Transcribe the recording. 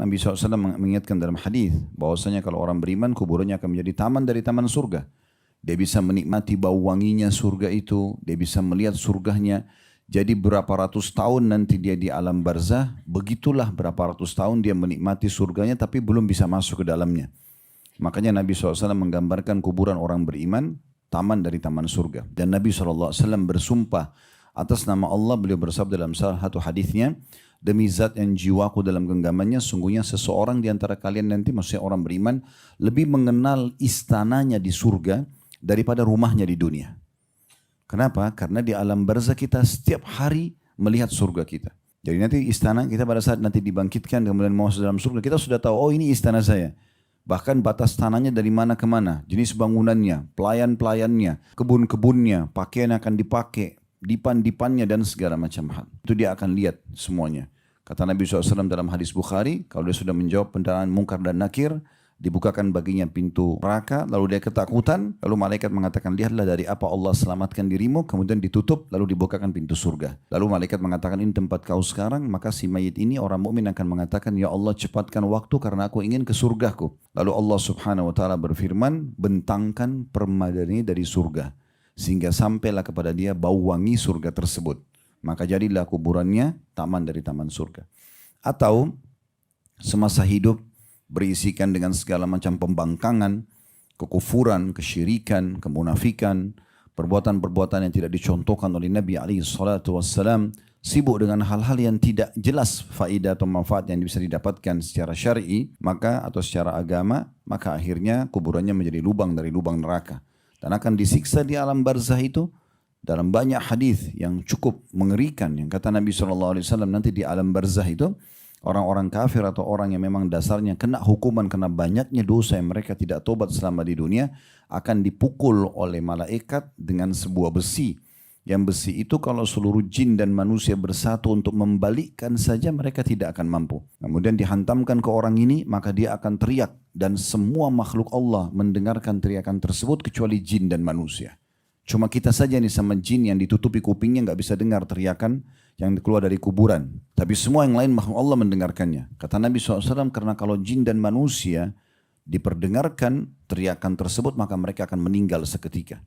Nabi SAW mengingatkan dalam hadis bahwasanya kalau orang beriman kuburannya akan menjadi taman dari taman surga. Dia bisa menikmati bau wanginya surga itu, dia bisa melihat surganya. Jadi berapa ratus tahun nanti dia di alam barzah, begitulah berapa ratus tahun dia menikmati surganya tapi belum bisa masuk ke dalamnya. Makanya Nabi SAW menggambarkan kuburan orang beriman taman dari taman surga. Dan Nabi SAW bersumpah atas nama Allah, beliau bersabda dalam salah satu hadisnya, demi zat yang jiwaku dalam genggamannya, sungguhnya seseorang di antara kalian nanti, maksudnya orang beriman, lebih mengenal istananya di surga daripada rumahnya di dunia. Kenapa? Karena di alam barzah kita setiap hari melihat surga kita. Jadi nanti istana kita pada saat nanti dibangkitkan kemudian masuk dalam surga, kita sudah tahu, oh ini istana saya. Bahkan batas tanahnya dari mana ke mana, jenis bangunannya, pelayan-pelayannya, kebun-kebunnya, pakaian yang akan dipakai, dipan-dipannya dan segala macam hal. Itu dia akan lihat semuanya. Kata Nabi SAW dalam hadis Bukhari, kalau dia sudah menjawab pendataan mungkar dan nakir, dibukakan baginya pintu neraka, lalu dia ketakutan, lalu malaikat mengatakan, lihatlah dari apa Allah selamatkan dirimu, kemudian ditutup, lalu dibukakan pintu surga. Lalu malaikat mengatakan, ini tempat kau sekarang, maka si mayit ini orang mukmin akan mengatakan, ya Allah cepatkan waktu karena aku ingin ke surgaku. Lalu Allah Subhanahu wa taala berfirman, bentangkan permadani dari surga sehingga sampailah kepada dia bau wangi surga tersebut. Maka jadilah kuburannya taman dari taman surga. Atau semasa hidup berisikan dengan segala macam pembangkangan, kekufuran, kesyirikan, kemunafikan, perbuatan-perbuatan yang tidak dicontohkan oleh Nabi SAW, sibuk dengan hal-hal yang tidak jelas faedah atau manfaat yang bisa didapatkan secara syar'i, maka atau secara agama, maka akhirnya kuburannya menjadi lubang dari lubang neraka dan akan disiksa di alam barzah itu. Dalam banyak hadis yang cukup mengerikan yang kata Nabi SAW, nanti di alam barzah itu orang-orang kafir atau orang yang memang dasarnya kena hukuman karena banyaknya dosa yang mereka tidak tobat selama di dunia akan dipukul oleh malaikat dengan sebuah besi. Yang besi itu kalau seluruh jin dan manusia bersatu untuk membalikkan saja mereka tidak akan mampu. Kemudian dihantamkan ke orang ini maka dia akan teriak dan semua makhluk Allah mendengarkan teriakan tersebut kecuali jin dan manusia. Cuma kita saja nih sama jin yang ditutupi kupingnya nggak bisa dengar teriakan yang keluar dari kuburan. Tapi semua yang lain makhluk Allah mendengarkannya. Kata Nabi SAW, karena kalau jin dan manusia diperdengarkan teriakan tersebut maka mereka akan meninggal seketika.